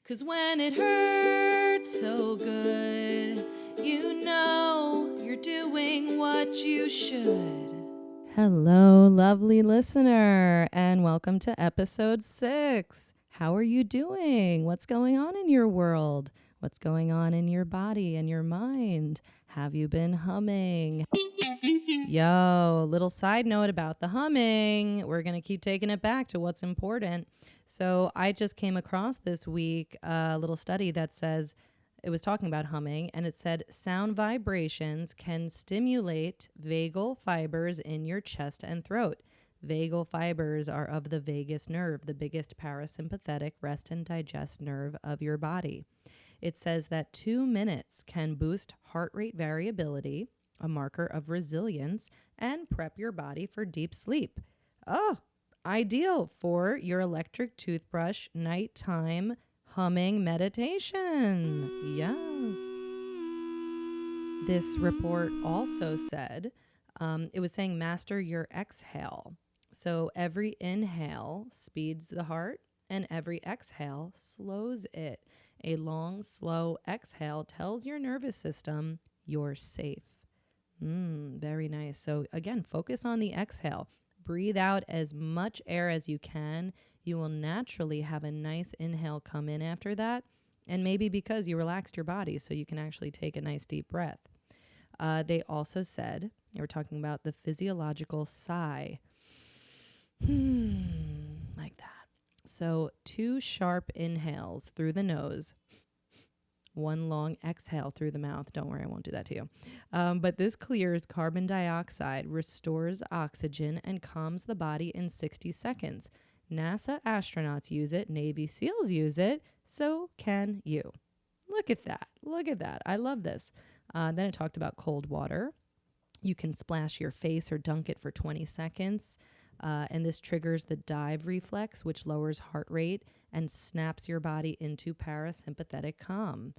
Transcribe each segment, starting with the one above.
'Cause when it hurts so good, you know you're doing what you should. Hello, lovely listener, and welcome to episode 6. How are you doing? What's going on in your world? What's going on in your body and your mind? Have you been humming? Yo, little side note about the humming. We're going to keep taking it back to what's important. So I just came across this week a little study that says, it was talking about humming, and it said sound vibrations can stimulate vagal fibers in your chest and throat. Vagal fibers are of the vagus nerve, the biggest parasympathetic rest and digest nerve of your body. It says that 2 minutes can boost heart rate variability, a marker of resilience, and prep your body for deep sleep. Oh, ideal for your electric toothbrush nighttime humming meditation. Yes. This report also said, it was saying master your exhale. So every inhale speeds the heart and every exhale slows it. A long, slow exhale tells your nervous system you're safe. Very nice. So again, focus on the exhale. Breathe out as much air as you can. You will naturally have a nice inhale come in after that. And maybe because you relaxed your body, so you can actually take a nice deep breath. They also said, they were talking about the physiological sigh. Like that. So 2 sharp inhales through the nose, 1 long exhale through the mouth. Don't worry, I won't do that to you. But this clears carbon dioxide, restores oxygen, and calms the body in 60 seconds. NASA astronauts use it. Navy SEALs use it. So can you. Look at that. Look at that. I love this. Then it talked about cold water. You can splash your face or dunk it for 20 seconds. And this triggers the dive reflex, which lowers heart rate and snaps your body into parasympathetic calm.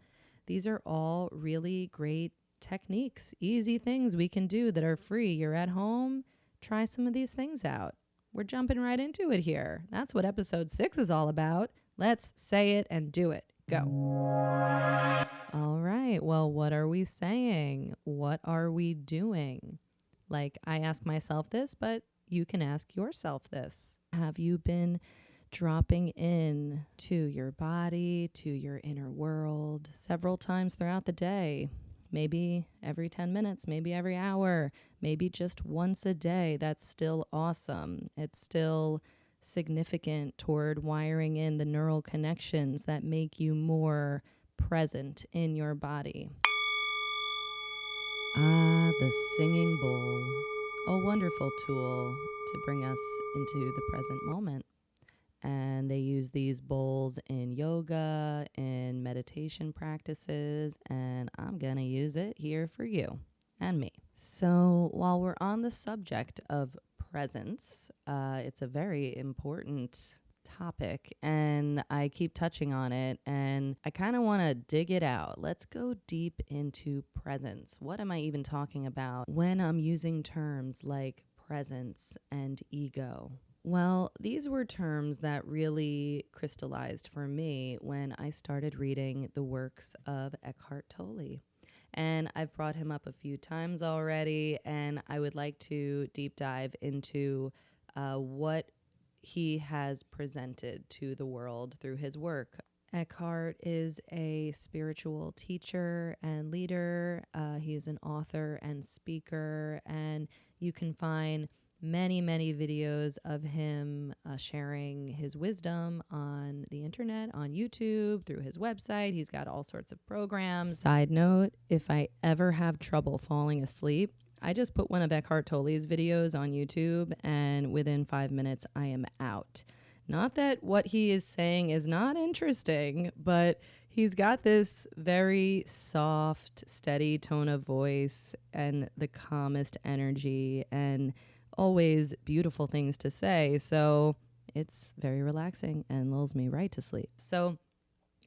These are all really great techniques, easy things we can do that are free. You're at home, try some of these things out. We're jumping right into it here. That's what episode 6 is all about. Let's say it and do it. Go. All right. Well, what are we saying? What are we doing? Like, I ask myself this, but you can ask yourself this. Have you been dropping in to your body, to your inner world several times throughout the day? Maybe every 10 minutes, maybe every hour, maybe just once a day. That's still awesome. It's still significant toward wiring in the neural connections that make you more present in your body. The singing bowl, a wonderful tool to bring us into the present moment. And they use these bowls in yoga, in meditation practices, and I'm going to use it here for you and me. So while we're on the subject of presence, it's a very important topic, and I keep touching on it, and I kind of want to dig it out. Let's go deep into presence. What am I even talking about when I'm using terms like presence and ego? Well, these were terms that really crystallized for me when I started reading the works of Eckhart Tolle. And I've brought him up a few times already, and I would like to deep dive into what he has presented to the world through his work. Eckhart is a spiritual teacher and leader. He's an author and speaker, and you can find many videos of him sharing his wisdom on the internet, on YouTube, through his website. He's got all sorts of programs. Side note, if I ever have trouble falling asleep, I just put one of Eckhart Tolle's videos on YouTube, and within 5 minutes, I am out. Not that what he is saying is not interesting, but he's got this very soft, steady tone of voice and the calmest energy and always beautiful things to say. So it's very relaxing and lulls me right to sleep. So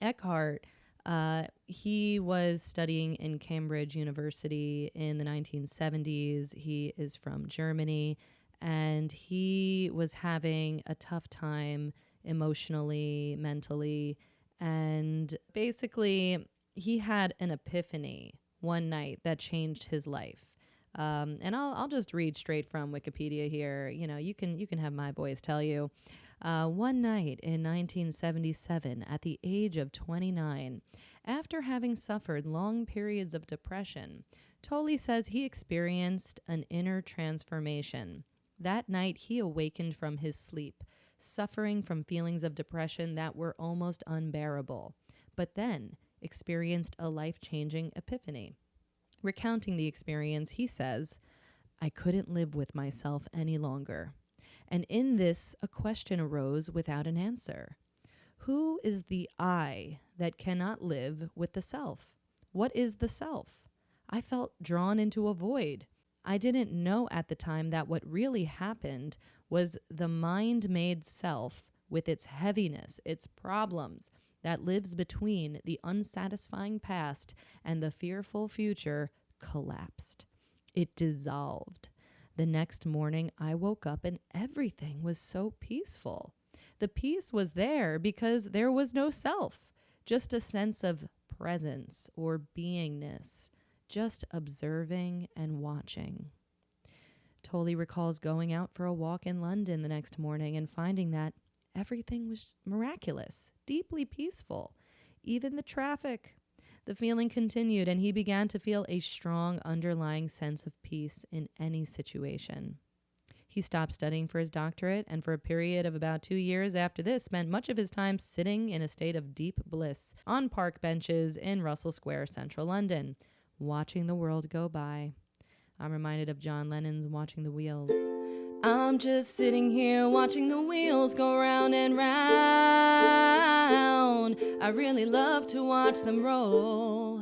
Eckhart, he was studying in Cambridge University in the 1970s. He is from Germany, and he was having a tough time emotionally, mentally, And basically, he had an epiphany one night that changed his life. And I'll just read straight from Wikipedia here. You can have my boys tell you. One night in 1977, at the age of 29, after having suffered long periods of depression, Tolle says he experienced an inner transformation. That night, he awakened from his sleep, suffering from feelings of depression that were almost unbearable, but then experienced a life-changing epiphany. Recounting the experience, he says, "I couldn't live with myself any longer. And in this, a question arose without an answer. Who is the I that cannot live with the self? What is the self? I felt drawn into a void. I didn't know at the time that what really happened was the mind-made self with its heaviness, its problems, that lives between the unsatisfying past and the fearful future collapsed. It dissolved. The next morning, I woke up and everything was so peaceful. The peace was there because there was no self, just a sense of presence or beingness, just observing and watching." Tolle recalls going out for a walk in London the next morning and finding that everything was miraculous, deeply peaceful, even the traffic. The feeling continued, and he began to feel a strong underlying sense of peace in any situation. He stopped studying for his doctorate, and for a period of about 2 years after this, spent much of his time sitting in a state of deep bliss on park benches in Russell Square, central London, watching the world go by. I'm reminded of John Lennon's Watching the Wheels. I'm just sitting here watching the wheels go round and round. I really love to watch them roll.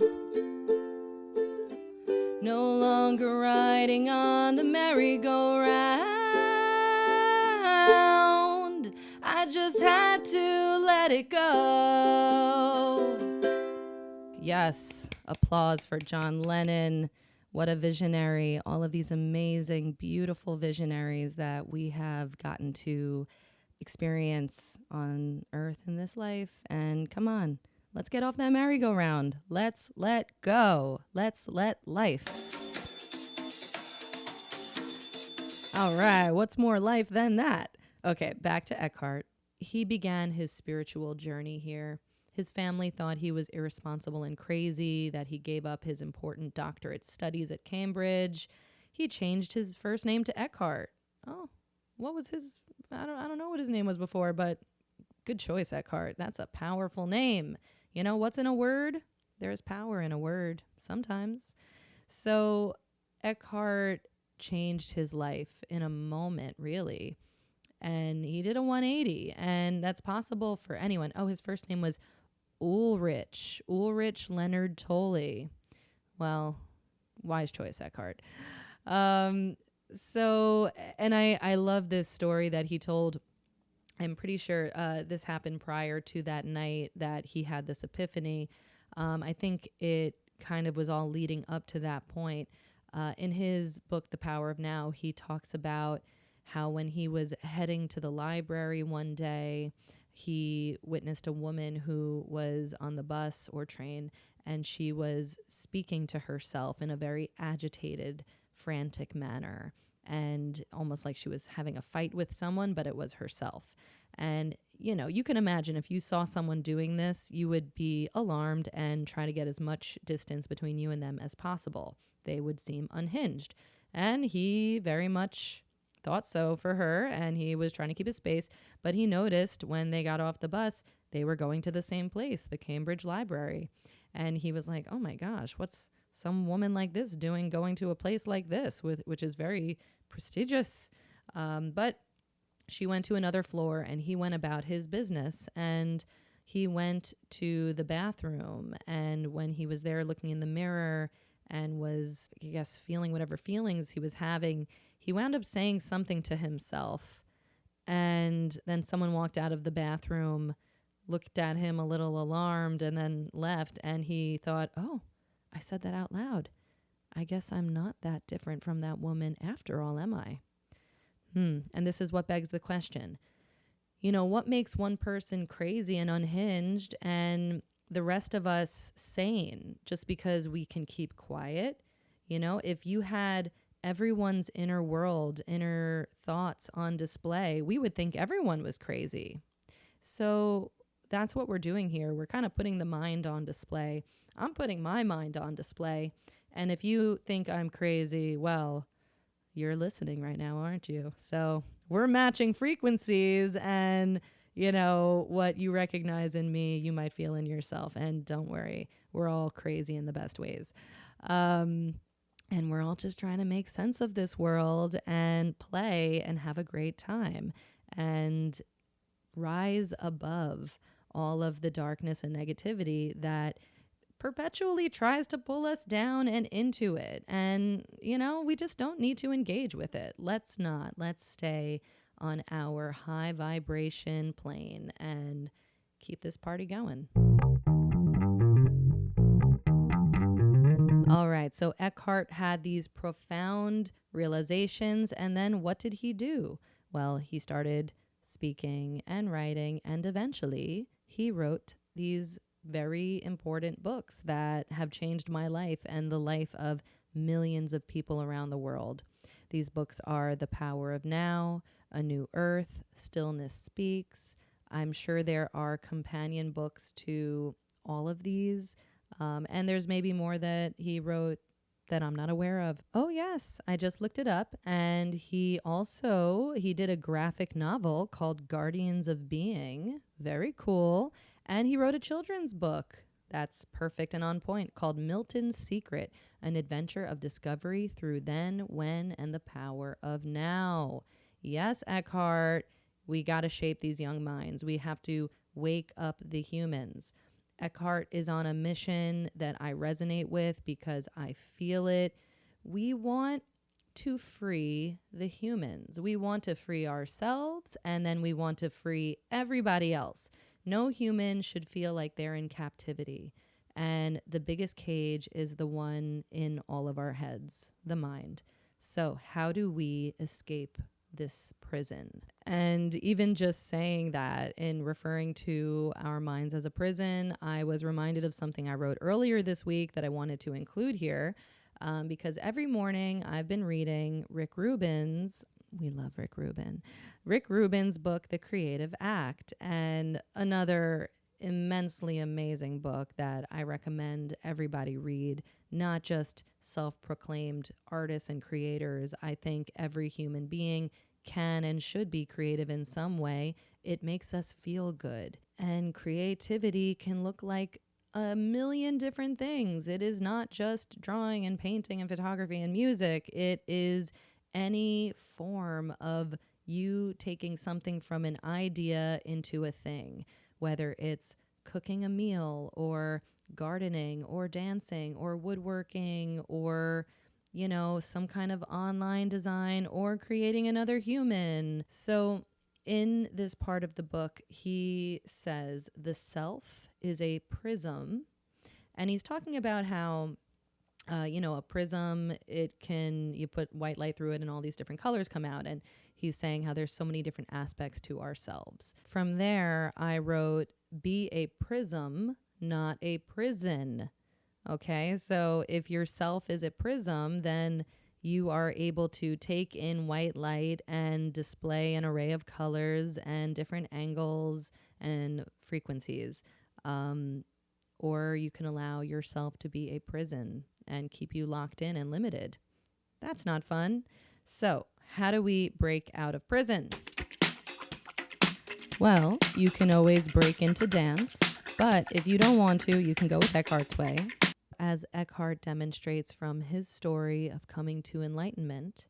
No longer riding on the merry-go-round. I just had to let it go. Yes, applause for John Lennon. What a visionary. All of these amazing, beautiful visionaries that we have gotten to experience on Earth in this life. And come on, let's get off that merry-go-round. Let's let go. Let's let life. All right, what's more life than that? Okay, back to Eckhart. He began his spiritual journey here. His family thought he was irresponsible and crazy, that he gave up his important doctorate studies at Cambridge. He changed his first name to Eckhart. Oh, what was his? I don't know what his name was before, but good choice, Eckhart. That's a powerful name. You know, what's in a word? There's power in a word sometimes. So Eckhart changed his life in a moment, really. And he did a 180, and that's possible for anyone. Oh, his first name was Ulrich Leonard Tolle. Well, wise choice, Eckhart. So, and I love this story that he told. I'm pretty sure this happened prior to that night that he had this epiphany. I think it kind of was all leading up to that point. In his book, The Power of Now, he talks about how when he was heading to the library one day, he witnessed a woman who was on the bus or train, and she was speaking to herself in a very agitated, frantic manner, and almost like she was having a fight with someone, but it was herself. And, you know, you can imagine if you saw someone doing this, you would be alarmed and try to get as much distance between you and them as possible. They would seem unhinged. And he very much thought so for her, and he was trying to keep his space, but he noticed when they got off the bus, they were going to the same place, the Cambridge Library. And he was like, oh my gosh, what's some woman like this doing going to a place like this, which is very prestigious? But she went to another floor, and he went about his business, and he went to the bathroom. And when he was there looking in the mirror and was, I guess, feeling whatever feelings he was having, he wound up saying something to himself. And then someone walked out of the bathroom, looked at him a little alarmed, and then left. And he thought, oh, I said that out loud. I guess I'm not that different from that woman after all, am I? And this is what begs the question. what makes one person crazy and unhinged and the rest of us sane just because we can keep quiet? If you had everyone's inner world, inner thoughts on display, we would think everyone was crazy. So that's what we're doing here. We're kind of putting the mind on display. I'm putting my mind on display. And if you think I'm crazy, well, you're listening right now, aren't you? So we're matching frequencies, and what you recognize in me, you might feel in yourself. And don't worry, we're all crazy in the best ways. And we're all just trying to make sense of this world and play and have a great time and rise above all of the darkness and negativity that perpetually tries to pull us down and into it. And, we just don't need to engage with it. Let's not. Let's stay on our high vibration plane and keep this party going. All right. So Eckhart had these profound realizations. And then what did he do? Well, he started speaking and writing. And eventually he wrote these very important books that have changed my life and the life of millions of people around the world. These books are The Power of Now, A New Earth, Stillness Speaks. I'm sure there are companion books to all of these. And there's maybe more that he wrote that I'm not aware of. Oh, yes. I just looked it up. And he did a graphic novel called Guardians of Being. Very cool. And he wrote a children's book that's perfect and on point called Milton's Secret, an adventure of discovery through then, when, and the power of now. Yes, Eckhart, we got to shape these young minds. We have to wake up the humans. Eckhart is on a mission that I resonate with because I feel it. We want to free the humans. We want to free ourselves, and then we want to free everybody else. No human should feel like they're in captivity. And the biggest cage is the one in all of our heads, the mind. So how do we escape this prison? And even just saying that in referring to our minds as a prison, I was reminded of something I wrote earlier this week that I wanted to include here, because every morning I've been reading Rick Rubin's, we love Rick Rubin, Rick Rubin's book, The Creative Act, and another immensely amazing book that I recommend everybody read, not just self-proclaimed artists and creators. I think every human being can and should be creative in some way. It makes us feel good. And creativity can look like a million different things. It is not just drawing and painting and photography and music. It is any form of you taking something from an idea into a thing, whether it's cooking a meal or gardening or dancing or woodworking or some kind of online design or creating another human. So in this part of the book, he says the self is a prism, and he's talking about how a prism, you put white light through it and all these different colors come out. And he's saying how there's so many different aspects to ourselves. From there, I wrote, be a prism, not a prison. Okay, so if your self is a prism, then you are able to take in white light and display an array of colors and different angles and frequencies. Or you can allow yourself to be a prison and keep you locked in and limited. That's not fun. So, how do we break out of prison? Well, you can always break into dance, but if you don't want to, you can go with Eckhart's way. As Eckhart demonstrates from his story of coming to enlightenment,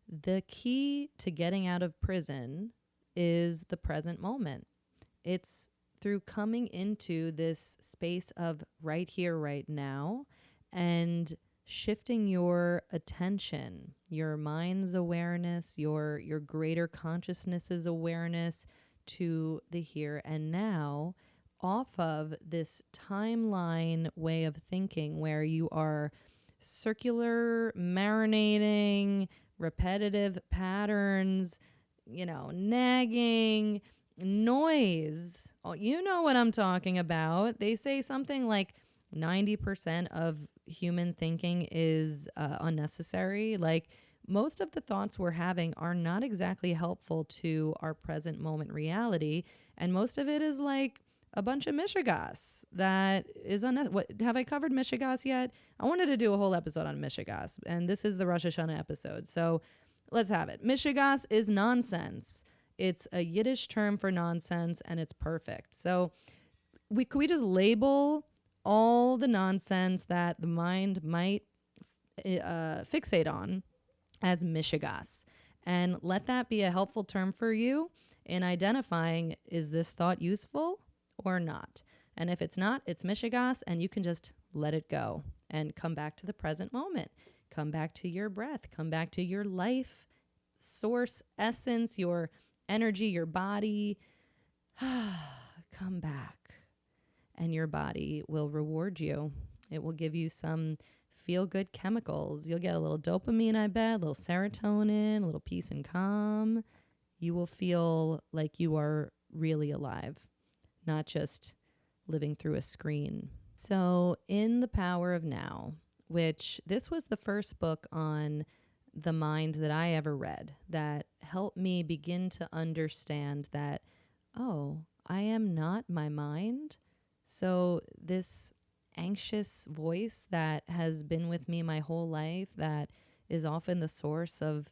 the key to getting out of prison is the present moment. It's through coming into this space of right here, right now, and shifting your attention, your mind's awareness, your greater consciousness's awareness to the here and now, off of this timeline way of thinking where you are circular, marinating, repetitive patterns, nagging, noise. Oh, you know what I'm talking about. They say something like 90% of human thinking is unnecessary. Like, most of the thoughts we're having are not exactly helpful to our present moment reality. And most of it is like a bunch of MISHIGAS that is unnecessary. Have I covered MISHIGAS yet? I wanted to do a whole episode on MISHIGAS, and this is the Rosh Hashanah episode. So let's have it. MISHIGAS is nonsense. It's a Yiddish term for nonsense, and it's perfect. So could we just label all the nonsense that the mind might fixate on as MISHIGAS, and let that be a helpful term for you in identifying, is this thought useful or not? And if it's not, it's MISHIGAS, and you can just let it go and come back to the present moment. Come back to your breath. Come back to your life source, essence, your energy, your body. Come back, and your body will reward you. It will give you some feel-good chemicals. You'll get a little dopamine, I bet, a little serotonin, a little peace and calm. You will feel like you are really alive, not just living through a screen. So in The Power of Now, which this was the first book on the mind that I ever read that helped me begin to understand that, oh, I am not my mind. So this anxious voice that has been with me my whole life, that is often the source of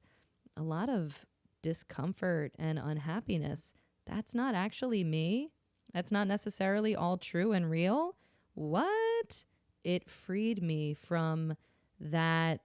a lot of discomfort and unhappiness, that's not actually me. That's not necessarily all true and real. What? It freed me from that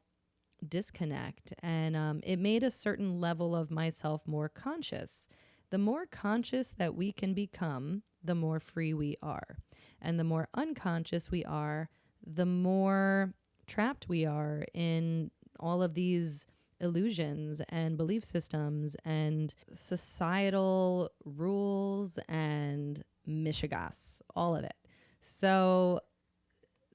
disconnect, and it made a certain level of myself more conscious. The more conscious that we can become, the more free we are. And the more unconscious we are, the more trapped we are in all of these illusions and belief systems and societal rules and MISHIGAS, all of it. So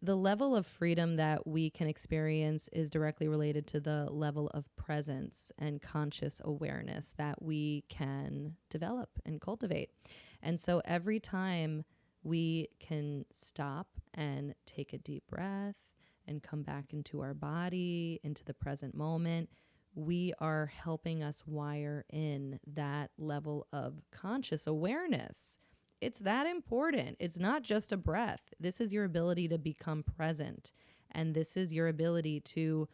the level of freedom that we can experience is directly related to the level of presence and conscious awareness that we can develop and cultivate. And so every time we can stop and take a deep breath and come back into our body, into the present moment, we are helping us wire in that level of conscious awareness. It's that important. It's not just a breath. This is your ability to become present. And this is your ability to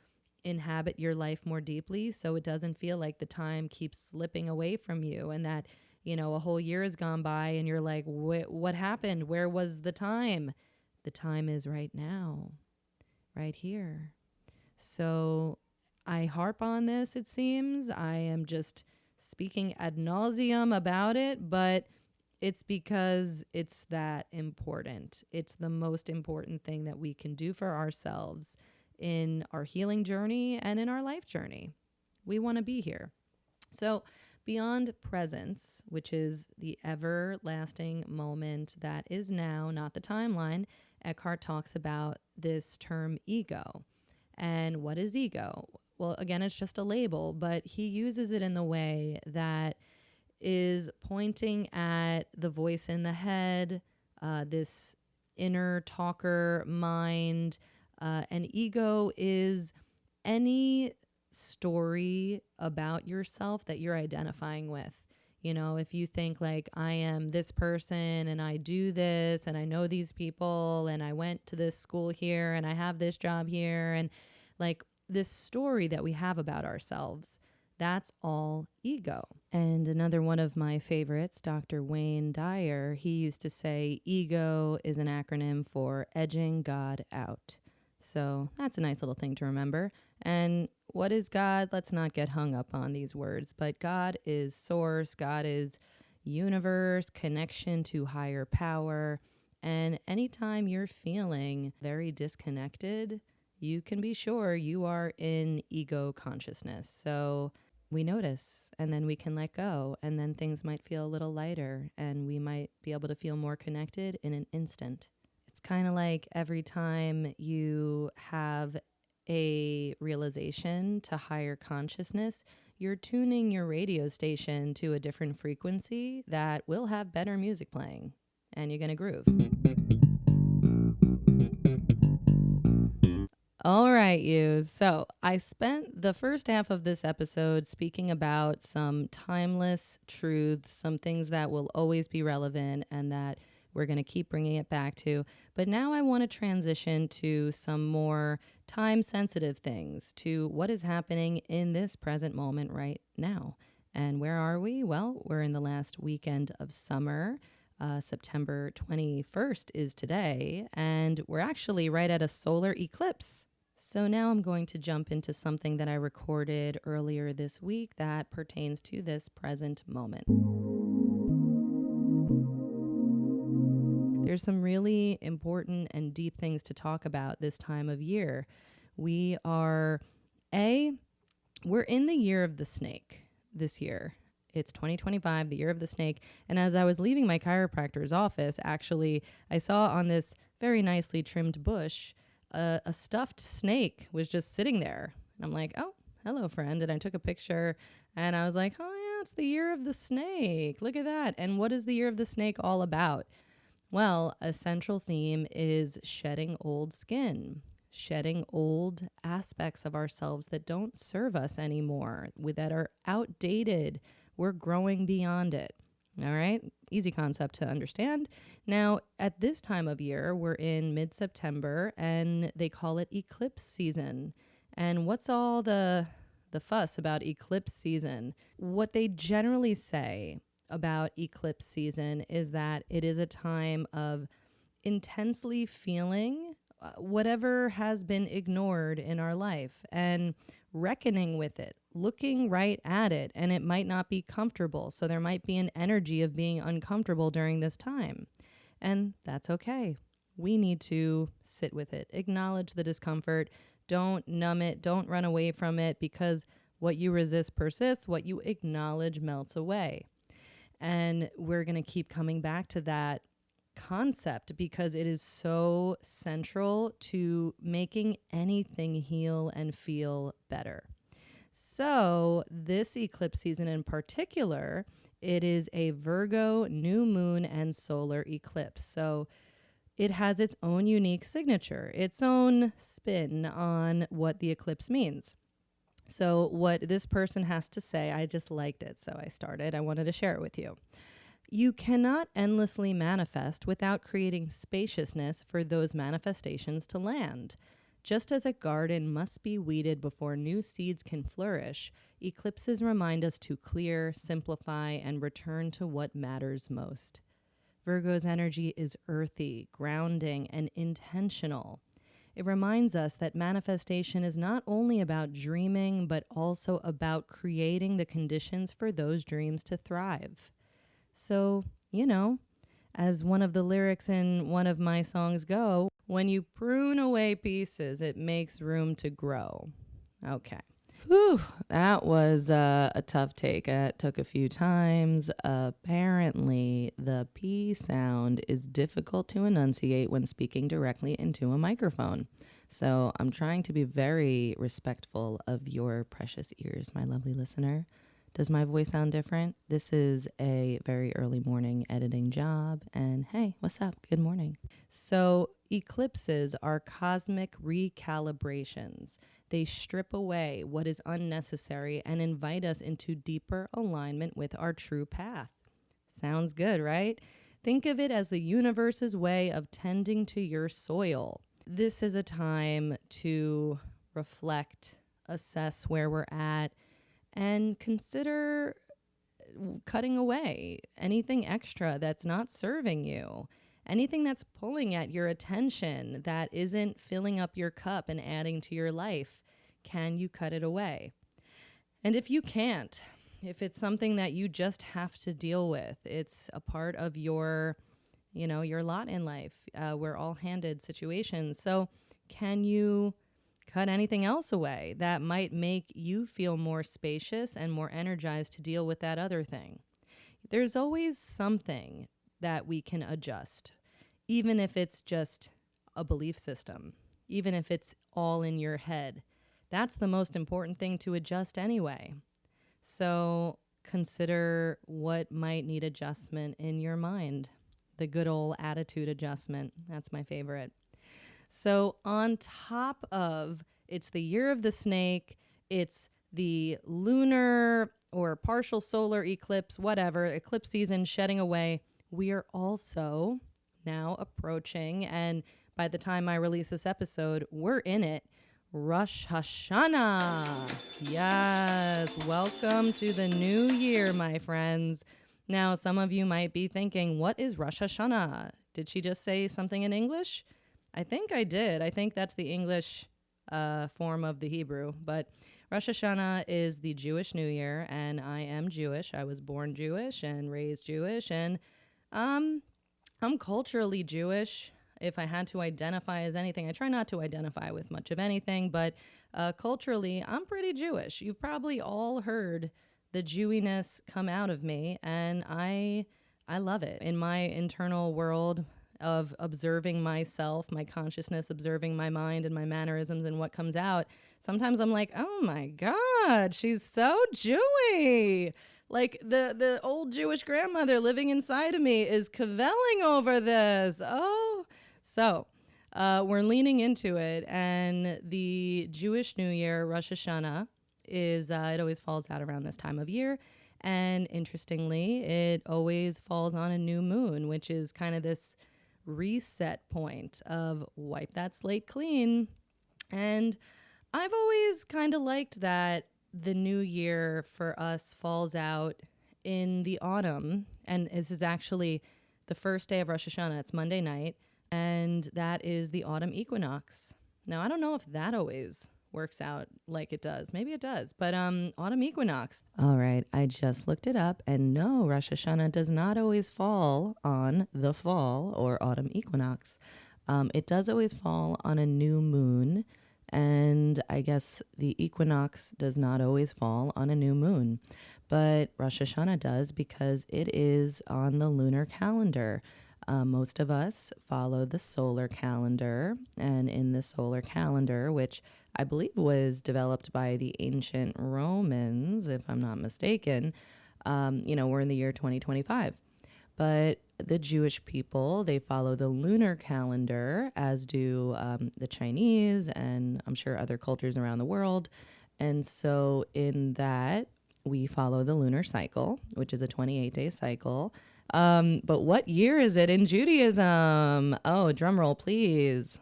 inhabit your life more deeply, so it doesn't feel like the time keeps slipping away from you, and that, a whole year has gone by and you're like, what happened? Where was the time? The time is right now, right here. So I harp on this, it seems. I am just speaking ad nauseum about it, but it's because it's that important. It's the most important thing that we can do for ourselves in our healing journey and in our life journey. We want to be here. So beyond presence, which is the everlasting moment that is now, not the timeline, Eckhart talks about this term ego. And what is ego? Well, again, it's just a label, but he uses it in the way that is pointing at the voice in the head, this inner talker mind. And ego is any story about yourself that you're identifying with. If you think like, I am this person and I do this and I know these people and I went to this school here and I have this job here, and like this story that we have about ourselves, that's all ego. And another one of my favorites, Dr. Wayne Dyer, he used to say ego is an acronym for edging God out. So that's a nice little thing to remember. And what is God? Let's not get hung up on these words, but God is source, God is universe, connection to higher power. And anytime you're feeling very disconnected, you can be sure you are in ego consciousness. So we notice, and then we can let go, and then things might feel a little lighter, and we might be able to feel more connected in an instant. It's kind of like every time you have a realization to higher consciousness, you're tuning your radio station to a different frequency that will have better music playing, and you're going to groove. All right, you. So I spent the first half of this episode speaking about some timeless truths, some things that will always be relevant and that we're going to keep bringing it back to. But now I want to transition to some more time-sensitive things, to what is happening in this present moment right now. And where are we? Well, we're in the last weekend of summer. September 21st is today, and we're actually right at a solar eclipse. So now I'm going to jump into something that I recorded earlier this week that pertains to this present moment. There's some really important and deep things to talk about this time of year. We're in the year of the snake this year. It's 2025, the year of the snake. And as I was leaving my chiropractor's office, actually, I saw on this very nicely trimmed bush, a stuffed snake was just sitting there. And I'm like, oh, hello, friend. And I took a picture and I was like, oh, yeah, it's the year of the snake. Look at that. And what is the year of the snake all about? Well, a central theme is shedding old skin, shedding old aspects of ourselves that don't serve us anymore, that are outdated. We're growing beyond it. All right. Easy concept to understand. Now, at this time of year, we're in mid-September and they call it eclipse season. And what's all the fuss about eclipse season? What they generally say about eclipse season is that it is a time of intensely feeling whatever has been ignored in our life and reckoning with it, looking right at it, and it might not be comfortable. So there might be an energy of being uncomfortable during this time. And that's okay. We need to sit with it, acknowledge the discomfort, don't numb it, don't run away from it, because what you resist persists, what you acknowledge melts away. And we're going to keep coming back to that concept because it is so central to making anything heal and feel better. So this eclipse season in particular, it is a Virgo new moon and solar eclipse. So it has its own unique signature, its own spin on what the eclipse means. So what this person has to say, I just liked it. So I wanted to share it with you. You cannot endlessly manifest without creating spaciousness for those manifestations to land. Just as a garden must be weeded before new seeds can flourish, eclipses remind us to clear, simplify, and return to what matters most. Virgo's energy is earthy, grounding, and intentional. It reminds us that manifestation is not only about dreaming, but also about creating the conditions for those dreams to thrive. So, as one of the lyrics in one of my songs go, when you prune away pieces, it makes room to grow. Okay. Whew, that was a tough take. It took a few times. Apparently, the P sound is difficult to enunciate when speaking directly into a microphone. So I'm trying to be very respectful of your precious ears, my lovely listener. Does my voice sound different? This is a very early morning editing job. And hey, what's up? Good morning. So eclipses are cosmic recalibrations. They strip away what is unnecessary and invite us into deeper alignment with our true path. Sounds good, right? Think of it as the universe's way of tending to your soil. This is a time to reflect, assess where we're at, and consider cutting away anything extra that's not serving you, anything that's pulling at your attention that isn't filling up your cup and adding to your life. Can you cut it away? And if you can't, if it's something that you just have to deal with, it's a part of your lot in life. We're all handed situations. So can you cut anything else away that might make you feel more spacious and more energized to deal with that other thing? There's always something that we can adjust, even if it's just a belief system, even if it's all in your head. That's the most important thing to adjust anyway. So consider what might need adjustment in your mind. The good old attitude adjustment. That's my favorite. So on top of it's the year of the snake, it's the lunar or partial solar eclipse, whatever, eclipse season shedding away. We are also now approaching, and by the time I release this episode, we're in it. Rosh Hashanah. Yes, welcome to the new year, my friends. Now, some of you might be thinking, what is Rosh Hashanah? Did she just say something in English? I think I did. I think that's the English form of the Hebrew. But Rosh Hashanah is the Jewish New Year, and I am Jewish. I was born Jewish and raised Jewish, and I'm culturally Jewish. If I had to identify as anything, I try not to identify with much of anything, but culturally, I'm pretty Jewish. You've probably all heard the Jewiness come out of me, and I love it. In my internal world of observing myself, my consciousness, observing my mind and my mannerisms and what comes out, sometimes I'm like, oh my God, she's so Jewy. Like the old Jewish grandmother living inside of me is cavelling over this. Oh, so we're leaning into it. And the Jewish New Year, Rosh Hashanah, is it always falls out around this time of year. And interestingly, it always falls on a new moon, which is kind of this reset point of wipe that slate clean. And I've always kind of liked that the new year for us falls out in the autumn. And this is actually the first day of Rosh Hashanah. It's Monday night. And that is the autumn equinox. Now, I don't know if that always works out like it does. Maybe it does. But autumn equinox. All right. I just looked it up. And no, Rosh Hashanah does not always fall on the fall or autumn equinox. It does always fall on a new moon. And I guess the equinox does not always fall on a new moon. But Rosh Hashanah does because it is on the lunar calendar. Most of us follow the solar calendar. And in the solar calendar, which I believe was developed by the ancient Romans, if I'm not mistaken, we're in the year 2025. But the Jewish people, they follow the lunar calendar, as do the Chinese and I'm sure other cultures around the world. And so in that, we follow the lunar cycle, which is a 28-day cycle. But what year is it in Judaism? Oh, drum roll, please.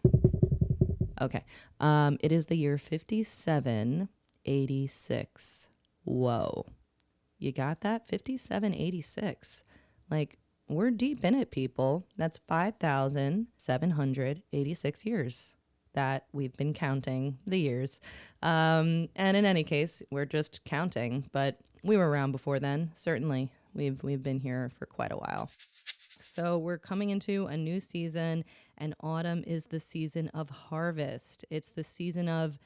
Okay. It is the year 5786. Whoa. You got that? 5786. Like, we're deep in it, people. That's 5,786 years that we've been counting the years. And in any case, we're just counting, but we were around before then, certainly. We've been here for quite a while. So we're coming into a new season, and autumn is the season of harvest. It's the season of,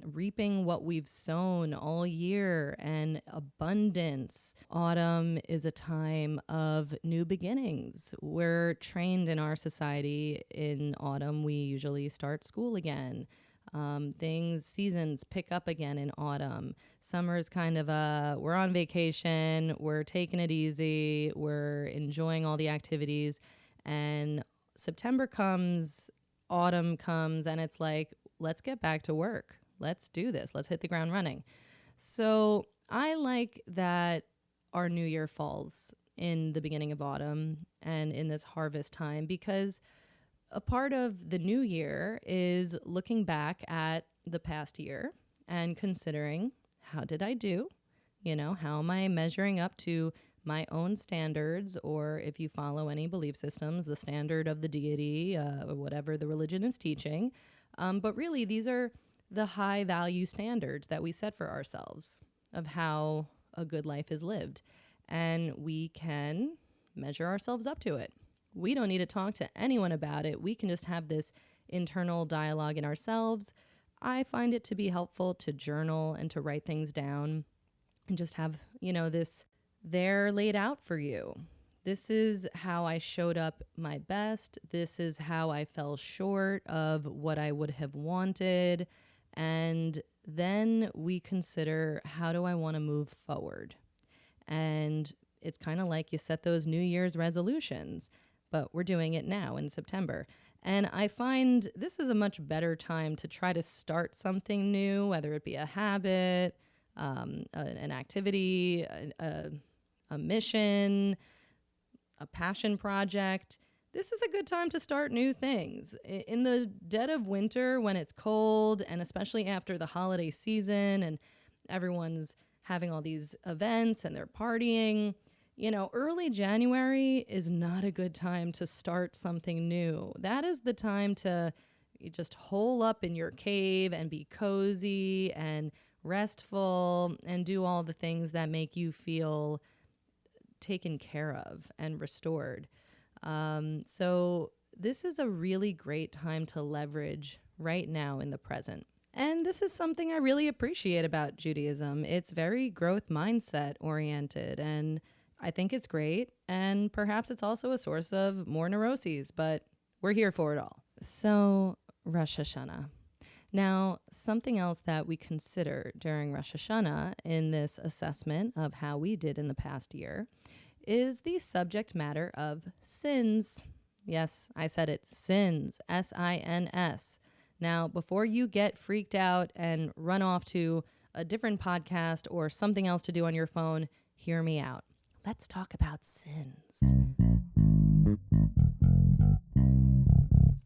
reaping what we've sown all year and abundance. Autumn is a time of new beginnings. We're trained in our society in autumn. We usually start school again. Seasons pick up again in autumn. Summer is kind of we're on vacation, we're taking it easy, we're enjoying all the activities. And September comes, autumn comes, and it's like, let's get back to work. Let's do this. Let's hit the ground running. So I like that our new year falls in the beginning of autumn and in this harvest time, because a part of the new year is looking back at the past year and considering, how did I do? How am I measuring up to my own standards, or if you follow any belief systems, the standard of the deity, or whatever the religion is teaching. But really, these are the high value standards that we set for ourselves of how a good life is lived. And we can measure ourselves up to it. We don't need to talk to anyone about it. We can just have this internal dialogue in ourselves. I find it to be helpful to journal and to write things down and just have, this there laid out for you. This is how I showed up my best. This is how I fell short of what I would have wanted. And then we consider, how do I want to move forward? And it's kind of like you set those New Year's resolutions, but we're doing it now in September. And I find this is a much better time to try to start something new, whether it be a habit, an activity, a mission, a passion project. This is a good time to start new things. In the dead of winter, when it's cold, and especially after the holiday season and everyone's having all these events and they're partying, early January is not a good time to start something new. That is the time to just hole up in your cave and be cozy and restful and do all the things that make you feel taken care of and restored. So this is a really great time to leverage right now in the present. And this is something I really appreciate about Judaism. It's very growth mindset oriented, and I think it's great. And perhaps it's also a source of more neuroses, but we're here for it all. So Rosh Hashanah. Now, something else that we consider during Rosh Hashanah in this assessment of how we did in the past year is the subject matter of sins. Yes, I said it, sins, S-I-N-S. Now, before you get freaked out and run off to a different podcast or something else to do on your phone, hear me out. Let's talk about sins.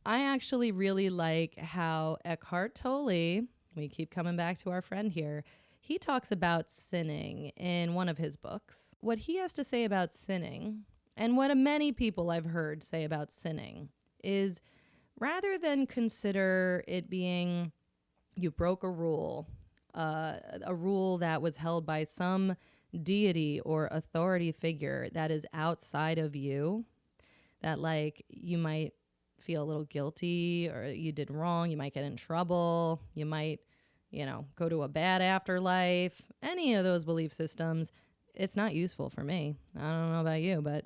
I actually really like how Eckhart Tolle, we keep coming back to our friend here, he talks about sinning in one of his books. What he has to say about sinning, and what many people I've heard say about sinning, is rather than consider it being you broke a rule that was held by some deity or authority figure that is outside of you, that like you might feel a little guilty or you did wrong, you might get in trouble, you might, go to a bad afterlife, any of those belief systems, it's not useful for me. I don't know about you, but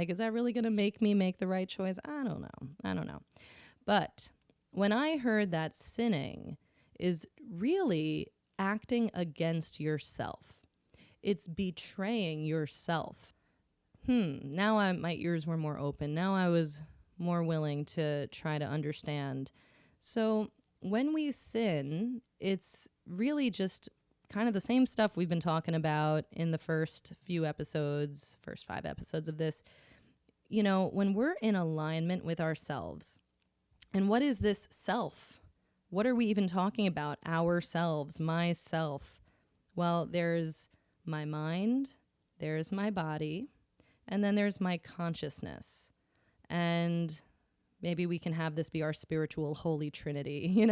is that really going to make me make the right choice? I don't know. But when I heard that sinning is really acting against yourself, it's betraying yourself. Now my ears were more open. Now I was more willing to try to understand. So when we sin, it's really just kind of the same stuff we've been talking about in the first 5 episodes of this. When we're in alignment with ourselves, and what is this self? What are we even talking about? Ourselves, myself. Well, there's my mind, there's my body, and then there's my consciousness. And maybe we can have this be our spiritual holy trinity,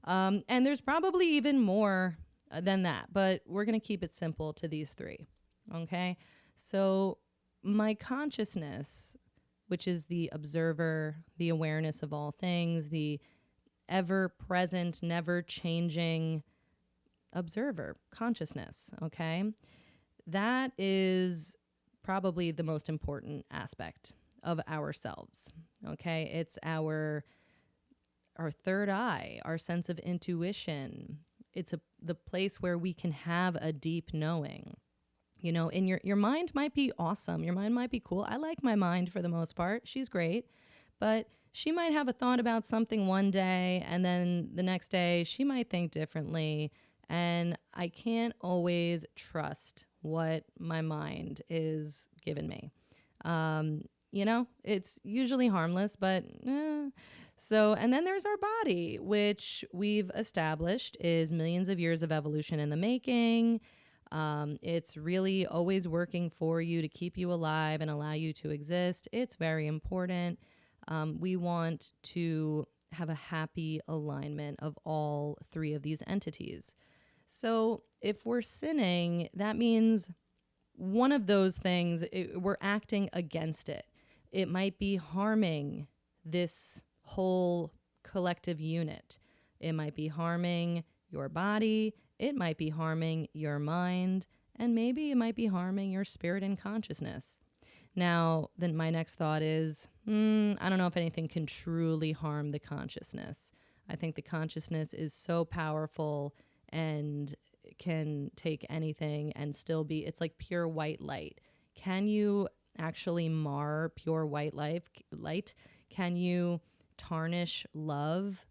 And there's probably even more than that, but we're going to keep it simple to these 3, okay? So my consciousness, which is the observer, the awareness of all things, the ever-present, never-changing observer, consciousness, okay? That is probably the most important aspect of ourselves, okay? It's our third eye, our sense of intuition. It's the place where we can have a deep knowing. And your mind might be awesome. Your mind might be cool. I like my mind for the most part. She's great. But she might have a thought about something one day, and then the next day she might think differently. And I can't always trust what my mind is giving me. It's usually harmless, but So, and then there's our body, which we've established is millions of years of evolution in the making. It's really always working for you to keep you alive and allow you to exist. It's very important. We want to have a happy alignment of all 3 of these entities. So if we're sinning, that means one of those things, we're acting against it. It might be harming this whole collective unit. It might be harming your body. It might be harming your mind. And maybe it might be harming your spirit and consciousness. Now, then my next thought is, I don't know if anything can truly harm the consciousness. I think the consciousness is so powerful and can take anything and still be, it's like pure white light. Can you actually mar pure white light? Can you tarnish love?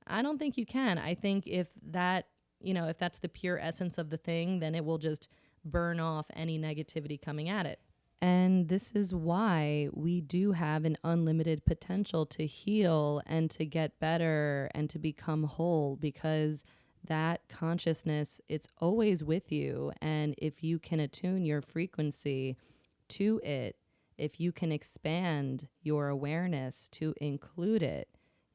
I don't think you can. I think if that, if that's the pure essence of the thing, then it will just burn off any negativity coming at it. And this is why we do have an unlimited potential to heal and to get better and to become whole, because that consciousness, it's always with you. And if you can attune your frequency to it, if you can expand your awareness to include it,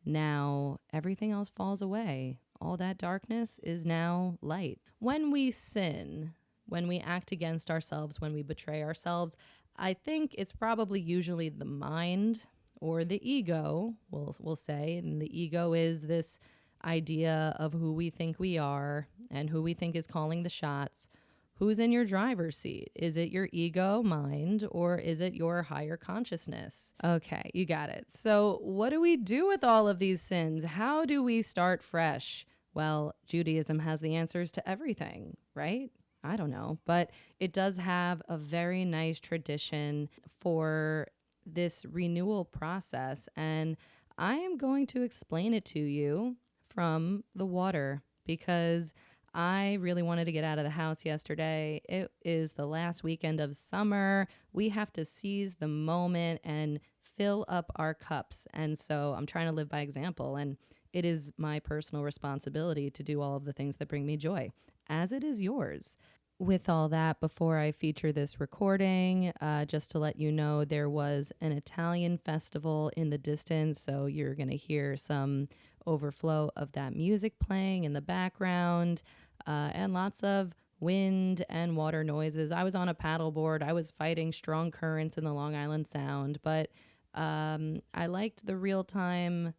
now everything else falls away. All that darkness is now light. When we sin, when we act against ourselves, when we betray ourselves, I think it's probably usually the mind or the ego, we'll say. And the ego is this idea of who we think we are and who we think is calling the shots. Who's in your driver's seat? Is it your ego mind or is it your higher consciousness? Okay, you got it. So what do we do with all of these sins? How do we start fresh? Well, Judaism has the answers to everything, right? I don't know, but it does have a very nice tradition for this renewal process. And I am going to explain it to you from the water, because I really wanted to get out of the house yesterday. It is the last weekend of summer. We have to seize the moment and fill up our cups. And so I'm trying to live by example. And it is my personal responsibility to do all of the things that bring me joy, as it is yours. With all that, before I feature this recording, just to let you know, there was an Italian festival in the distance. So you're going to hear some overflow of that music playing in the background, and lots of wind and water noises. I was on a paddleboard. I was fighting strong currents in the Long Island Sound, but I liked the real-time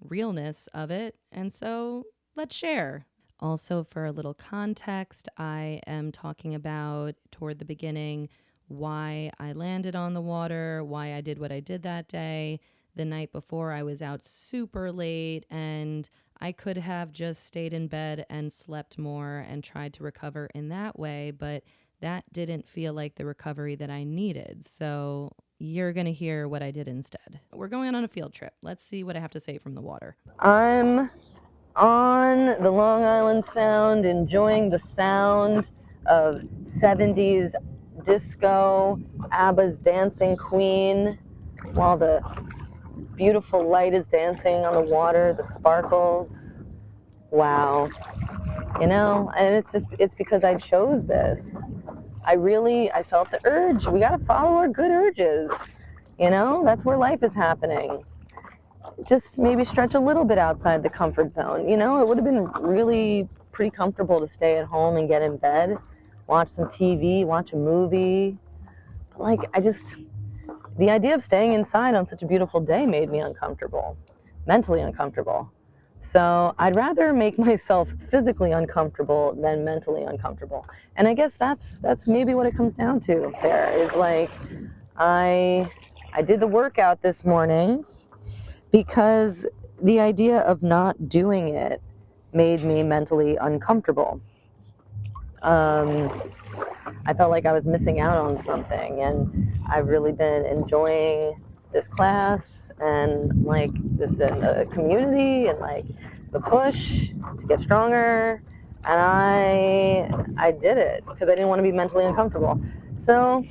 realness of it. And so let's share. Also, for a little context, I am talking about, toward the beginning, why I landed on the water, why I did what I did that day. The night before, I was out super late, and I could have just stayed in bed and slept more and tried to recover in that way, but that didn't feel like the recovery that I needed. So you're going to hear what I did instead. We're going on a field trip. Let's see what I have to say from the water. I'm on the Long Island Sound, enjoying the sound of 70s disco, ABBA's Dancing Queen, while the beautiful light is dancing on the water, the sparkles. Wow. And it's because I chose this. I felt the urge. We got to follow our good urges. That's where life is happening. Just maybe stretch a little bit outside the comfort zone. It would have been really pretty comfortable to stay at home and get in bed, watch some TV, watch a movie. But the idea of staying inside on such a beautiful day made me uncomfortable, mentally uncomfortable. So I'd rather make myself physically uncomfortable than mentally uncomfortable. And I guess that's maybe what it comes down to there, is I did the workout this morning because the idea of not doing it made me mentally uncomfortable. I felt like I was missing out on something, and I've really been enjoying this class and the community and the push to get stronger. And I did it because I didn't want to be mentally uncomfortable. So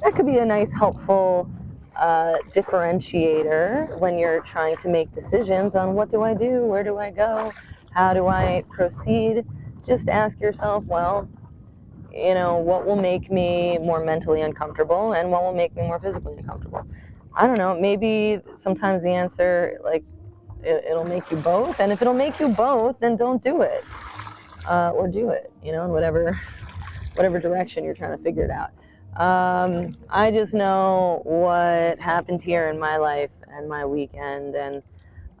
that could be a nice, helpful differentiator when you're trying to make decisions on what do I do, where do I go, how do I proceed. Just ask yourself, what will make me more mentally uncomfortable and what will make me more physically uncomfortable? I don't know, maybe sometimes the answer, it'll make you both. And if it'll make you both, then don't do it. Or do it, in whatever direction you're trying to figure it out. I just know what happened here in my life and my weekend, and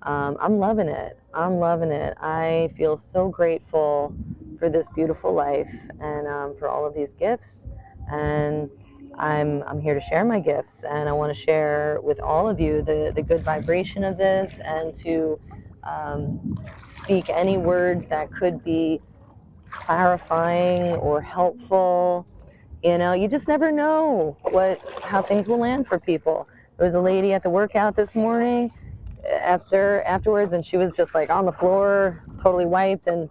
I'm loving it. I feel so grateful for this beautiful life and for all of these gifts. And I'm here to share my gifts, and I want to share with all of you the good vibration of this, and to speak any words that could be clarifying or helpful. You know, you just never know how things will land for people. There was a lady at the workout this morning afterwards, and she was just like on the floor, totally wiped. And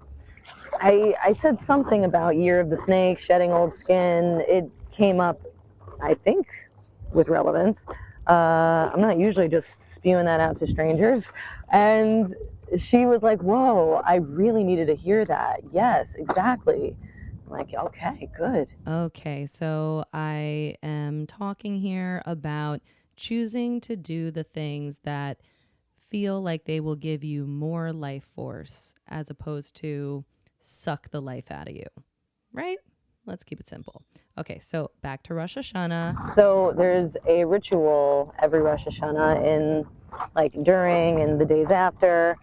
I said something about Year of the Snake, shedding old skin. It came up, I think, with relevance. I'm not usually just spewing that out to strangers. And she was like, whoa, I really needed to hear that. Yes, exactly. I'm like, okay, good. Okay, so I am talking here about choosing to do the things that feel like they will give you more life force as opposed to suck the life out of you, right? Let's keep it simple. Okay, so back to Rosh Hashanah. So there's a ritual every Rosh Hashanah in like during and the days after.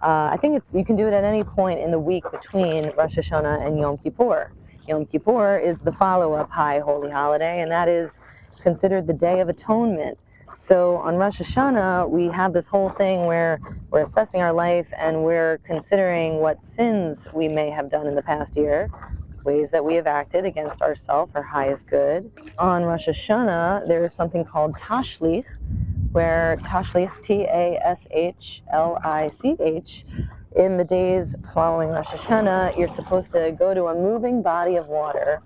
I think you can do it at any point in the week between Rosh Hashanah and Yom Kippur. Yom Kippur is the follow-up high holy holiday, and that is considered the Day of Atonement. So on Rosh Hashanah, we have this whole thing where we're assessing our life and we're considering what sins we may have done in the past year, ways that we have acted against ourselves, our highest good. On Rosh Hashanah, there is something called Tashlich, where Tashlich, Tashlich, in the days following Rosh Hashanah, you're supposed to go to a moving body of water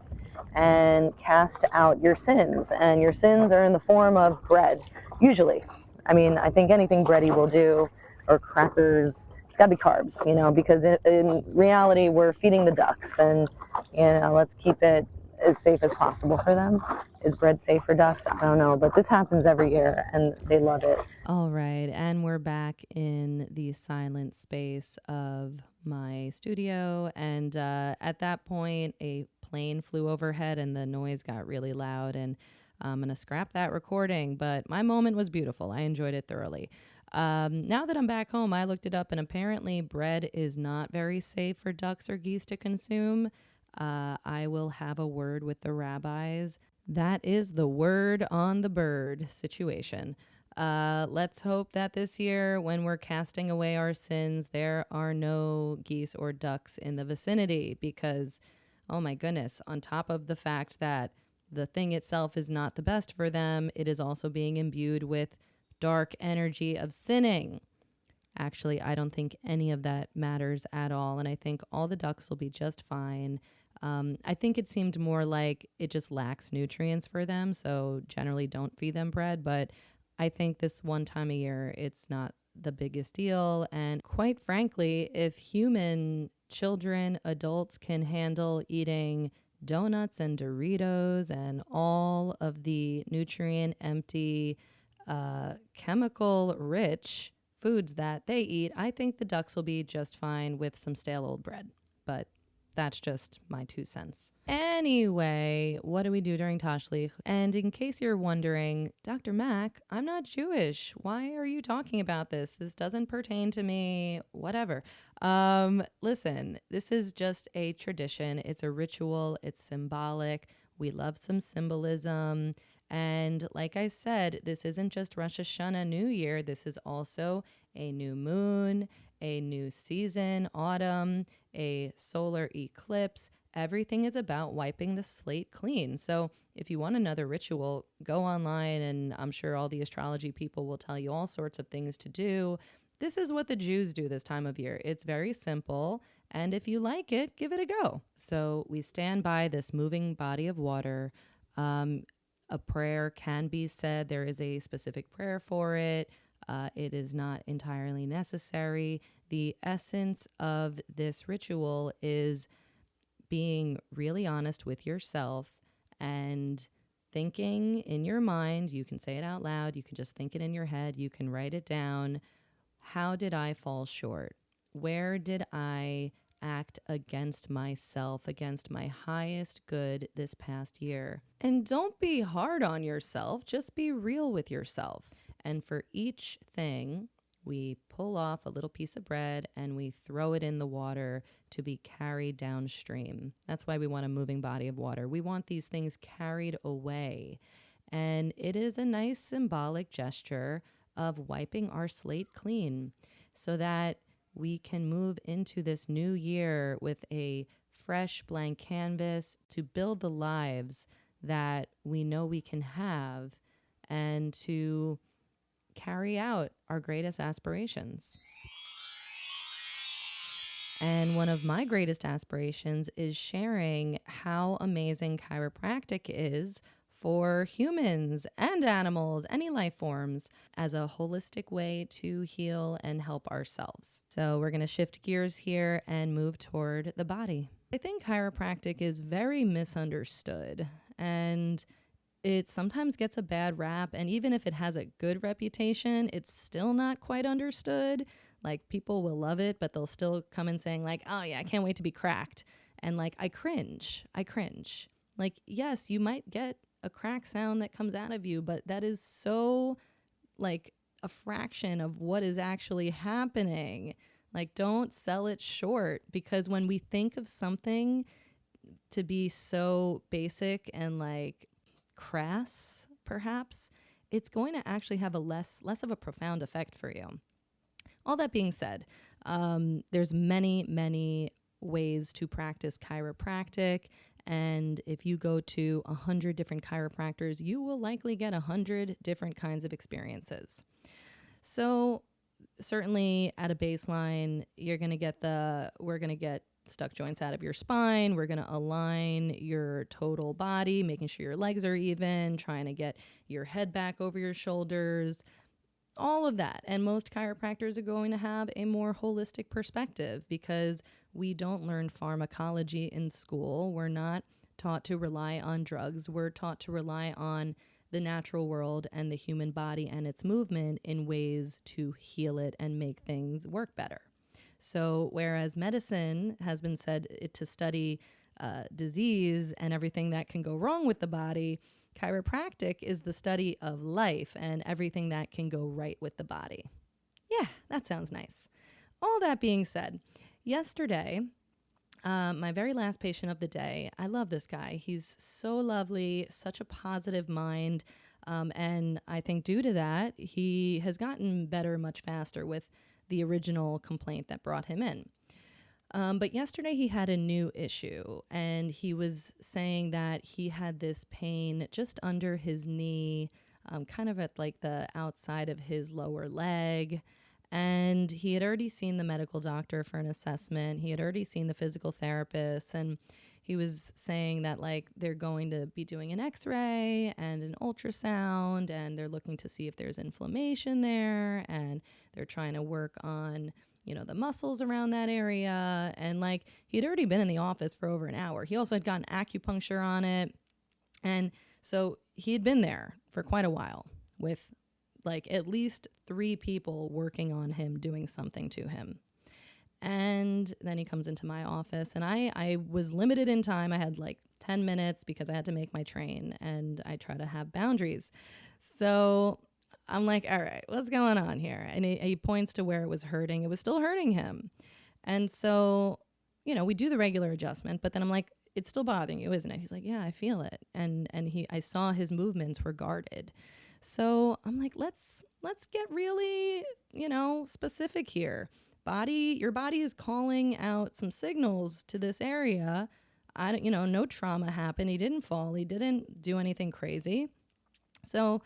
and cast out your sins. And your sins are in the form of bread, usually. I mean, I think anything bready will do, or crackers. It's got to be carbs, you know, because in reality, we're feeding the ducks, and, you know, let's keep it as safe as possible for them. Is bread safe for ducks? I don't know, but this happens every year, and they love it. All right, and we're back in the silent space of my studio. And at that point, a plane flew overhead and the noise got really loud. And I'm going to scrap that recording, but my moment was beautiful. I enjoyed it thoroughly. Now that I'm back home, I looked it up, and apparently bread is not very safe for ducks or geese to consume. I will have a word with the rabbis. That is the word on the bird situation. Let's hope that this year, when we're casting away our sins, there are no geese or ducks in the vicinity because, oh my goodness, on top of the fact that the thing itself is not the best for them, it is also being imbued with dark energy of sinning. Actually, I don't think any of that matters at all. And I think all the ducks will be just fine. I think it seemed more like it just lacks nutrients for them. So generally don't feed them bread. But I think this one time a year, it's not the biggest deal. And quite frankly, if human children, adults can handle eating donuts and Doritos and all of the nutrient empty, chemical rich foods that they eat, I think the ducks will be just fine with some stale old bread. But that's just my 2 cents. Anyway, what do we do during Tashlich? And in case you're wondering, Dr. Mack, I'm not Jewish. Why are you talking about this? This doesn't pertain to me, whatever. Listen, this is just a tradition. It's a ritual. It's symbolic. We love some symbolism. And like I said, this isn't just Rosh Hashanah, New Year. This is also a new moon, a new season, autumn, a solar eclipse. Everything is about wiping the slate clean. So if you want another ritual, go online, and I'm sure all the astrology people will tell you all sorts of things to do. This is what the Jews do this time of year. It's very simple. And if you like it, give it a go. So we stand by this moving body of water. A prayer can be said. There is a specific prayer for it. It is not entirely necessary. The essence of this ritual is being really honest with yourself and thinking in your mind. You can say it out loud. You can just think it in your head. You can write it down. How did I fall short? Where did I act against myself, against my highest good this past year? And don't be hard on yourself. Just be real with yourself. And for each thing, we pull off a little piece of bread and we throw it in the water to be carried downstream. That's why we want a moving body of water. We want these things carried away. And it is a nice symbolic gesture of wiping our slate clean so that we can move into this new year with a fresh blank canvas to build the lives that we know we can have and to carry out our greatest aspirations. And one of my greatest aspirations is sharing how amazing chiropractic is for humans and animals, any life forms, as a holistic way to heal and help ourselves. So we're going to shift gears here and move toward the body. I think chiropractic is very misunderstood, and it sometimes gets a bad rap. And even if it has a good reputation, it's still not quite understood. Like, people will love it, but they'll still come in saying like, oh yeah, I can't wait to be cracked. And like, I cringe. Like, yes, you might get a crack sound that comes out of you, but that is so like a fraction of what is actually happening. Like, don't sell it short, because when we think of something to be so basic and like crass, perhaps, it's going to actually have a less of a profound effect for you. All that being said, there's many ways to practice chiropractic. And if you go to 100 different chiropractors, you will likely get 100 different kinds of experiences. So certainly at a baseline, we're going to get stuck joints out of your spine. We're going to align your total body, making sure your legs are even, trying to get your head back over your shoulders, all of that. And most chiropractors are going to have a more holistic perspective, because we don't learn pharmacology in school. We're not taught to rely on drugs. We're taught to rely on the natural world and the human body and its movement in ways to heal it and make things work better. So whereas medicine has been said to study disease and everything that can go wrong with the body, chiropractic is the study of life and everything that can go right with the body. Yeah, that sounds nice. All that being said, yesterday, my very last patient of the day, I love this guy. He's so lovely, such a positive mind. And I think due to that, he has gotten better much faster with the original complaint that brought him in. But yesterday he had a new issue, and he was saying that he had this pain just under his knee, kind of at like the outside of his lower leg. And he had already seen the medical doctor for an assessment. He had already seen the physical therapist, and he was saying that like they're going to be doing an x-ray and an ultrasound, and they're looking to see if there's inflammation there, and they're trying to work on, you know, the muscles around that area. And like, he'd already been in the office for over an hour. He also had gotten acupuncture on it. And so he had been there for quite a while with like at least 3 people working on him, doing something to him. And then he comes into my office, and I was limited in time. I had like 10 minutes because I had to make my train, and I try to have boundaries. So I'm like, all right, what's going on here? And he points to where it was hurting. It was still hurting him. And so, you know, we do the regular adjustment, but then I'm like, it's still bothering you, isn't it? He's like, yeah, I feel it. And I saw his movements were guarded. So I'm like, let's get really, you know, specific here. Your body is calling out some signals to this area. No trauma happened. He didn't fall. He didn't do anything crazy. So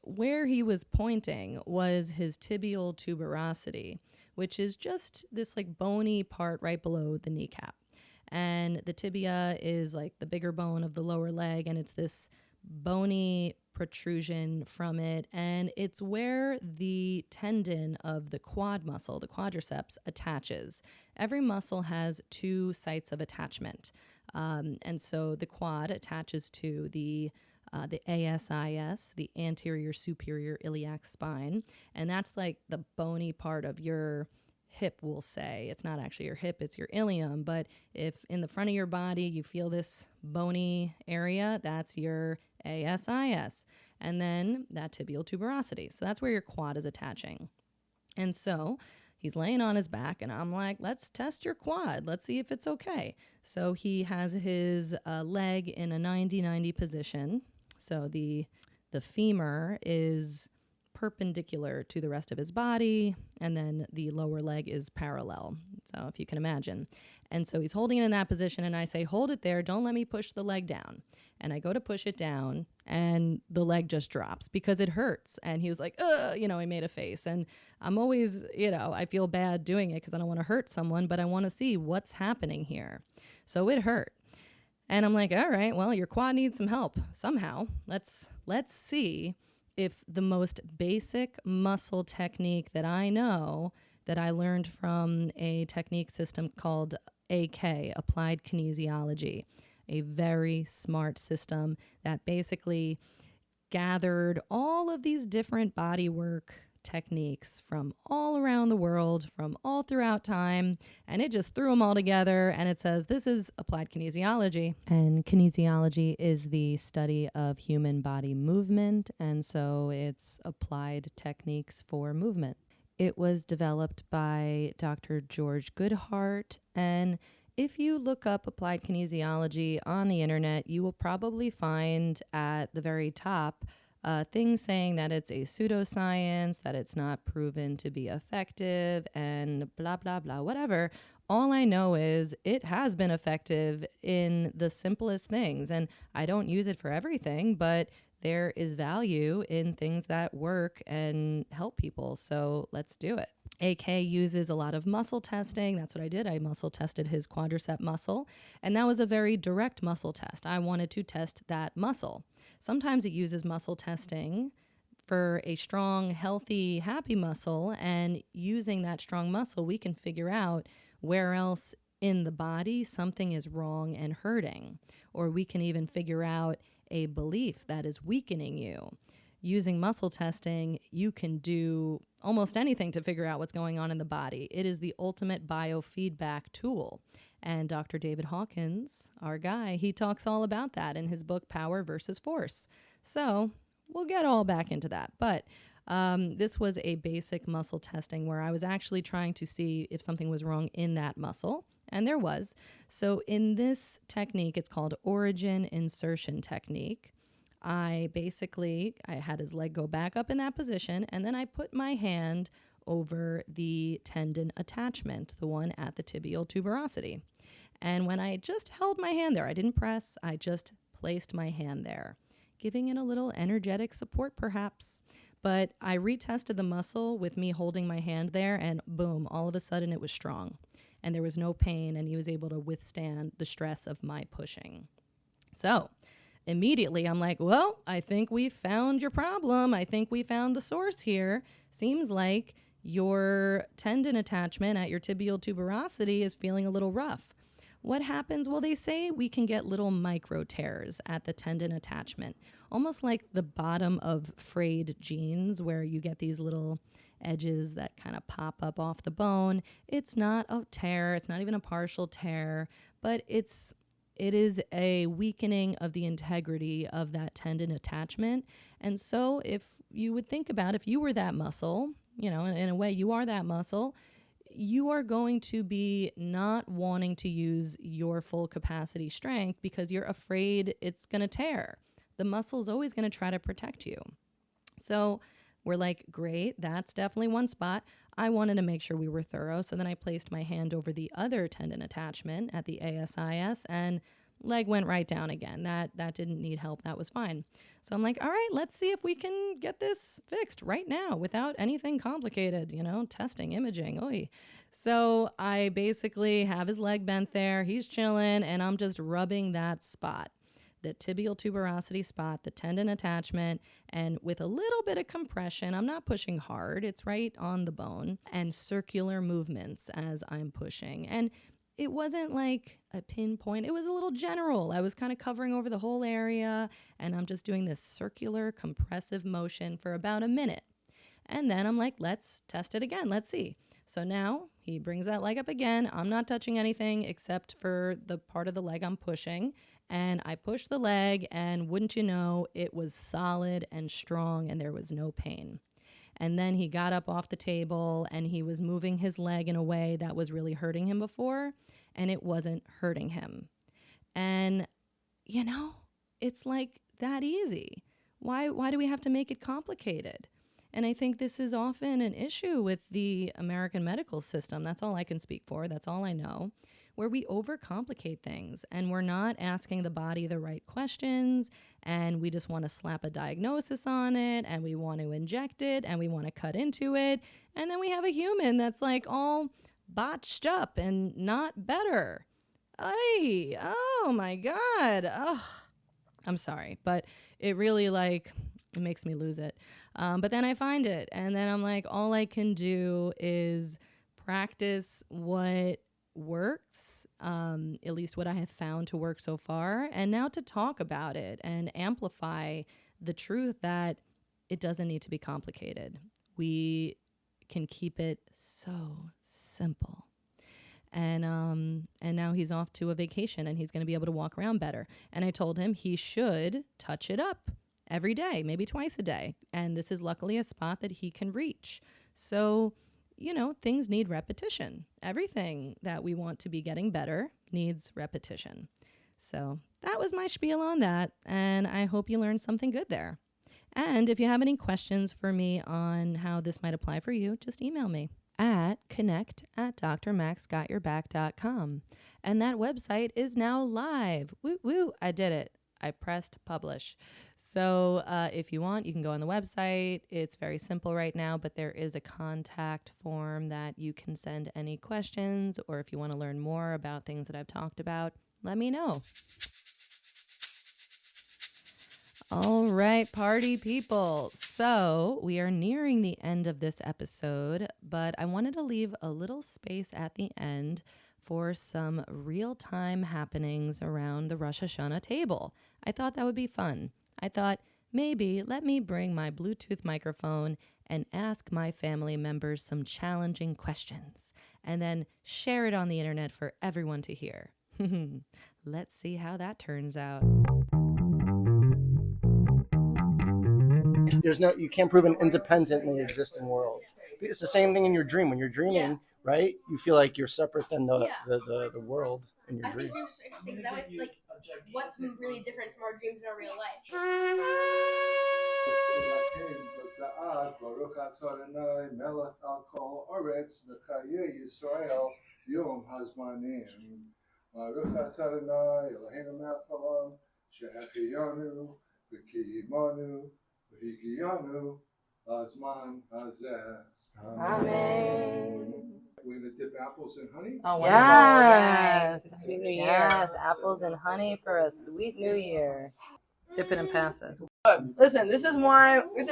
where he was pointing was his tibial tuberosity, which is just this like bony part right below the kneecap. And the tibia is like the bigger bone of the lower leg, and it's this bony protrusion from it, and it's where the tendon of the quad muscle, the quadriceps, attaches. Every muscle has 2 sites of attachment, and so the quad attaches to the ASIS, the anterior superior iliac spine, and that's like the bony part of your hip, we'll say. It's not actually your hip, it's your ilium. But if in the front of your body you feel this bony area, that's your ASIS. And then that tibial tuberosity. So that's where your quad is attaching. And so he's laying on his back, and I'm like, let's test your quad. Let's see if it's okay. So he has his leg in a 90-90 position. So the femur is perpendicular to the rest of his body, and then the lower leg is parallel. So if you can imagine. And so he's holding it in that position, and I say, hold it there. Don't let me push the leg down. And I go to push it down, and the leg just drops because it hurts. And he was like, ugh, he made a face. And I'm always, I feel bad doing it because I don't want to hurt someone, but I want to see what's happening here. So it hurt. And I'm like, all right, well, your quad needs some help somehow. Let's see if the most basic muscle technique that I know, that I learned from a technique system called AK, Applied Kinesiology, a very smart system that basically gathered all of these different body work techniques from all around the world, from all throughout time, and it just threw them all together, and it says this is applied kinesiology. And kinesiology is the study of human body movement, and so it's applied techniques for movement. It was developed by Dr. George Goodhart, and if you look up applied kinesiology on the internet, you will probably find at the very top things saying that it's a pseudoscience, that it's not proven to be effective, and blah, blah, blah, whatever. All I know is it has been effective in the simplest things. And I don't use it for everything, but there is value in things that work and help people. So let's do it. AK uses a lot of muscle testing. That's what I did. I muscle tested his quadricep muscle, and that was a very direct muscle test. I wanted to test that muscle. Sometimes it uses muscle testing for a strong, healthy, happy muscle, and using that strong muscle, we can figure out where else in the body something is wrong and hurting, or we can even figure out a belief that is weakening you. Using muscle testing, you can do almost anything to figure out what's going on in the body. It is the ultimate biofeedback tool. And Dr. David Hawkins, our guy, he talks all about that in his book, Power versus Force. So we'll get all back into that. But this was a basic muscle testing where I was actually trying to see if something was wrong in that muscle. And there was. So in this technique, it's called origin insertion technique. I had his leg go back up in that position, and then I put my hand over the tendon attachment, the one at the tibial tuberosity. And when I just held my hand there, I didn't press, I just placed my hand there, giving it a little energetic support perhaps. But I retested the muscle with me holding my hand there, and boom, all of a sudden it was strong. And there was no pain, and he was able to withstand the stress of my pushing. So immediately I'm like, well, I think we found your problem. I think we found the source here. Seems like your tendon attachment at your tibial tuberosity is feeling a little rough. What happens? Well, they say we can get little micro tears at the tendon attachment, almost like the bottom of frayed jeans where you get these little edges that kind of pop up off the bone. It's not a tear. It's not even a partial tear, but it is a weakening of the integrity of that tendon attachment. And so if you would think about if you were that muscle, in a way you are that muscle, you are going to be not wanting to use your full capacity strength because you're afraid it's going to tear. The muscle is always going to try to protect you. So we're like, great, that's definitely one spot. I wanted to make sure we were thorough. So then I placed my hand over the other tendon attachment at the ASIS, and leg went right down again. That didn't need help. That was fine. So I'm like, all right, let's see if we can get this fixed right now without anything complicated, testing, imaging. Oy. So I basically have his leg bent there. He's chilling, and I'm just rubbing that spot, the tibial tuberosity spot, the tendon attachment, and with a little bit of compression. I'm not pushing hard. It's right on the bone, and circular movements as I'm pushing. And it wasn't like a pinpoint. It was a little general. I was kind of covering over the whole area, and I'm just doing this circular compressive motion for about a minute. And then I'm like, let's test it again. Let's see. So now he brings that leg up again. I'm not touching anything except for the part of the leg I'm pushing. And I pushed the leg, and wouldn't you know, it was solid and strong, and there was no pain. And then he got up off the table, and he was moving his leg in a way that was really hurting him before, and it wasn't hurting him. And, it's like that easy. Why do we have to make it complicated? And I think this is often an issue with the American medical system. That's all I can speak for. That's all I know. Where we overcomplicate things and we're not asking the body the right questions, and we just want to slap a diagnosis on it, and we want to inject it, and we want to cut into it. And then we have a human that's like all botched up and not better. Ay, oh my God. Oh, I'm sorry, but it really it makes me lose it. But then I find it, and then I'm like, all I can do is practice what works, at least what I have found to work so far, and now to talk about it and amplify the truth that it doesn't need to be complicated. We can keep it so simple. And now he's off to a vacation, and he's going to be able to walk around better. And I told him he should touch it up every day, maybe twice a day. And this is luckily a spot that he can reach. So, things need repetition. Everything that we want to be getting better needs repetition. So that was my spiel on that. And I hope you learned something good there. And if you have any questions for me on how this might apply for you, just email me at connect@drmaxgotyourback.com. And that website is now live. Woo, woo, I did it. I pressed publish. So if you want, you can go on the website. It's very simple right now, but there is a contact form that you can send any questions, or if you want to learn more about things that I've talked about, let me know. All right, party people. So we are nearing the end of this episode, but I wanted to leave a little space at the end for some real-time happenings around the Rosh Hashanah table. I thought that would be fun. I thought maybe let me bring my Bluetooth microphone and ask my family members some challenging questions, and then share it on the internet for everyone to hear. Let's see how that turns out. You can't prove an independently existing world. It's the same thing in your dream. When you're dreaming, right? You feel like you're separate than the world in your dream. I think it's interesting because that was like what's really different from our dreams in our real life. Amen. We're going to dip apples in honey. Oh, wonderful. Yes. It's a sweet new year. Yes, apples and honey for a sweet new year. Dip it and pass it. Listen, this is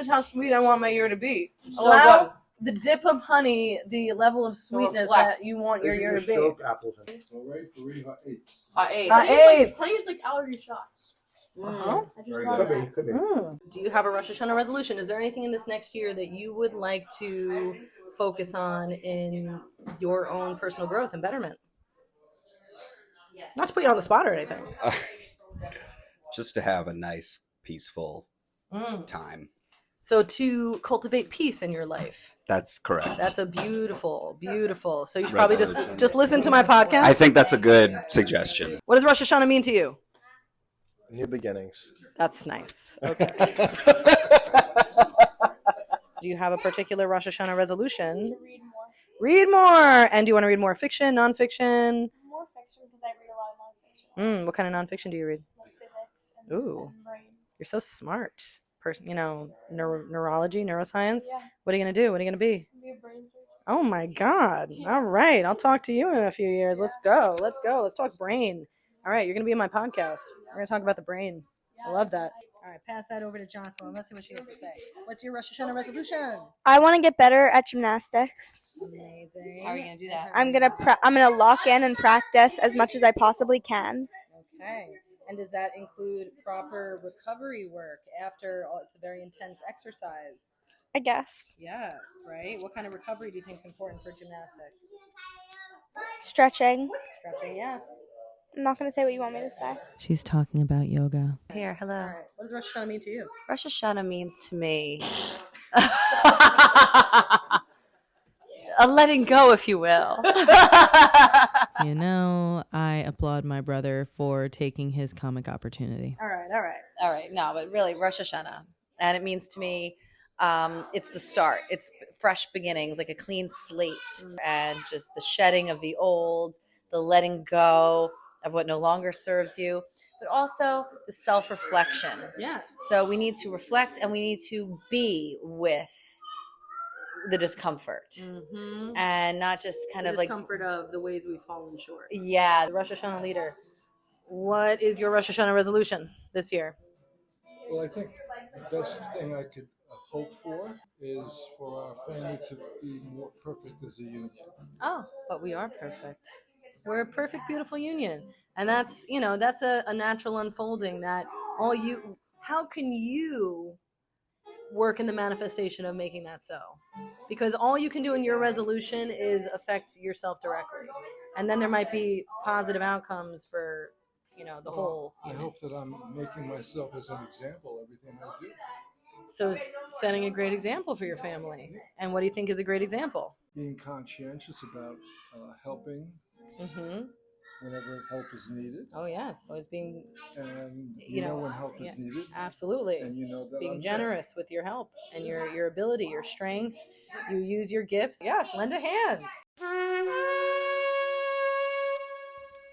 how sweet I want my year to be. So Allow the dip of honey, the level of sweetness that you want your year to be. Apples. All right, 3 hot 8s. Hot eight. Honey is like allergy shots. Uh-huh. I just love that. Could be. Do you have a Rosh Hashanah resolution? Is there anything in this next year that you would like to focus on in your own personal growth and betterment? Yes. Not to put you on the spot or anything. Just to have a nice, peaceful time. So to cultivate peace in your life. That's correct. That's a beautiful. So you should Resolution. probably just listen to my podcast. I think that's a good suggestion. What does Rosh Hashanah mean to you? New beginnings. That's nice. Okay. Do you have a particular Rosh Hashanah resolution? To read more. Read more. And do you want to read more fiction, nonfiction? More fiction because I read a lot of nonfiction. What kind of nonfiction do you read? Like physics and, Ooh. and brain. You're so smart. Neurology, neuroscience. Yeah. What are you going to do? What are you going to be? Be a brain surgeon. Oh my God. All right. I'll talk to you in a few years. Let's go. Let's talk brain. All right. You're going to be in my podcast. We're going to talk about the brain. I love that. All right. Pass that over to Jocelyn. Let's see what she has to say. What's your Rosh Hashanah resolution? I want to get better at gymnastics. Amazing. How are you gonna do that? I'm gonna lock in and practice as much as I possibly can. Okay. And does that include proper recovery work after it's a very intense exercise? I guess. Yes, right? What kind of recovery do you think is important for gymnastics? Stretching. Stretching, yes. I'm not gonna say what you want me to say. She's talking about yoga. Here, hello. All right. What does Rosh Hashanah mean to you? Rosh Hashanah means to me a letting go, if you will. I applaud my brother for taking his comic opportunity. All right. All right. No, but really, Rosh Hashanah. And it means to me It's the start. It's fresh beginnings, like a clean slate, and just the shedding of the old, the letting go of what no longer serves you, but also the self-reflection. Yes. So we need to reflect and we need to be with the discomfort and not just kind The of like discomfort of the ways we've fallen short. yeah. The Rosh Hashanah leader. What is your Rosh Hashanah resolution this year? Well, I think the best thing I could hope for is for our family to be more perfect as a union. Oh, but we are perfect. We're a perfect, beautiful union. And that's, that's a natural unfolding that how can you work in the manifestation of making that so? Because all you can do in your resolution is affect yourself directly. And then there might be positive outcomes for, the whole. I hope that I'm making myself as an example everything I do. So setting a great example for your family. And what do you think is a great example? Being conscientious about helping Mm-hmm. whenever help is needed. Oh, yes. Always being, And when help is needed. Absolutely. And that being I'm generous with your help and your ability, your strength. You use your gifts. Yes, lend a hand.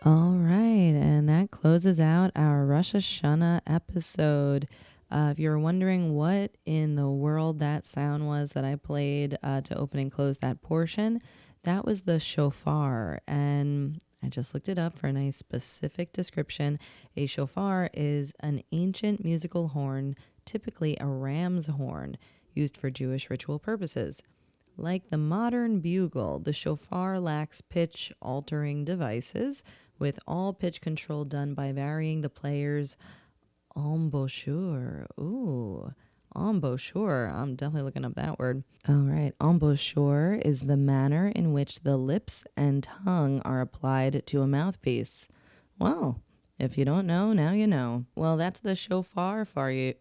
All right, and that closes out our Rosh Hashanah episode. If you're wondering what in the world that sound was that I played to open and close that portion, that was the shofar. And I just looked it up for a nice specific description. A shofar is an ancient musical horn, typically a ram's horn, used for Jewish ritual purposes. Like the modern bugle, the shofar lacks pitch-altering devices, with all pitch control done by varying the player's embouchure. Ooh, embouchure. I'm definitely looking up that word. All right. Embouchure is the manner in which the lips and tongue are applied to a mouthpiece. Well, if you don't know, now you know. Well, that's the shofar for you.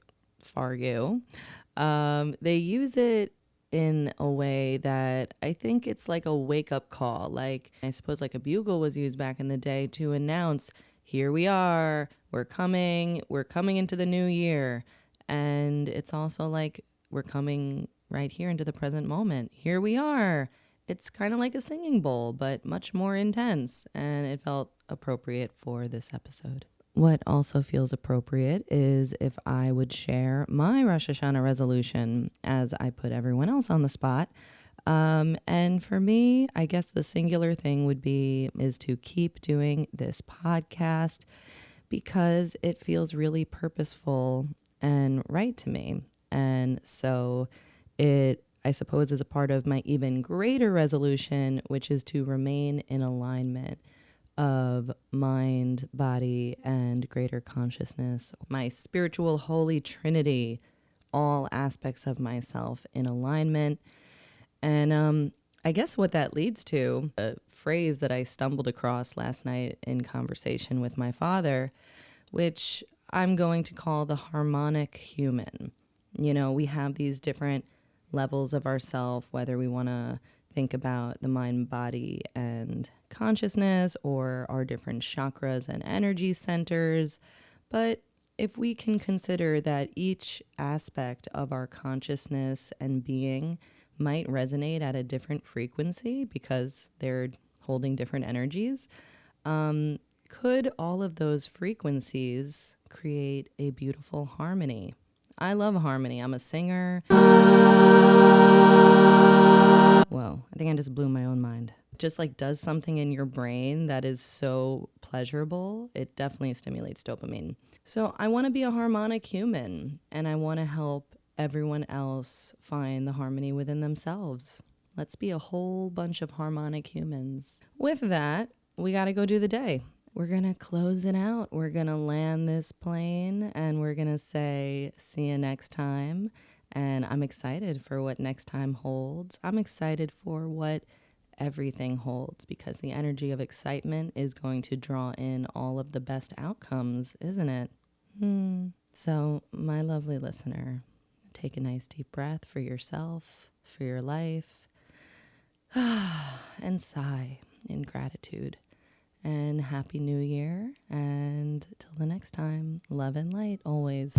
They use it in a way that I think it's like a wake-up call. Like, I suppose like a bugle was used back in the day to announce, here we are, we're coming into the new year. And it's also like we're coming right here into the present moment. Here we are. It's kind of like a singing bowl, but much more intense. And it felt appropriate for this episode. What also feels appropriate is if I would share my Rosh Hashanah resolution as I put everyone else on the spot. And for me, I guess the singular thing is to keep doing this podcast because it feels really purposeful and right to me. And so I suppose, is a part of my even greater resolution, which is to remain in alignment of mind, body, and greater consciousness. My spiritual holy trinity, all aspects of myself in alignment. And I guess what that leads to, a phrase that I stumbled across last night in conversation with my father, which I'm going to call the harmonic human. We have these different levels of ourself, whether we want to think about the mind, body, and consciousness, or our different chakras and energy centers. But if we can consider that each aspect of our consciousness and being might resonate at a different frequency because they're holding different energies, could all of those frequencies create a beautiful harmony? I love harmony. I'm a singer. Whoa, I think I just blew my own mind. Just like does something in your brain that is so pleasurable. It definitely stimulates dopamine. So I want to be a harmonic human, and I want to help everyone else find the harmony within themselves. Let's be a whole bunch of harmonic humans. With that, we got to go do the day. We're going to close it out. We're going to land this plane, and we're going to say, see you next time. And I'm excited for what next time holds. I'm excited for what everything holds, because the energy of excitement is going to draw in all of the best outcomes, isn't it? So, my lovely listener, take a nice deep breath for yourself, for your life, and sigh in gratitude. And Happy New Year. And till the next time, love and light always.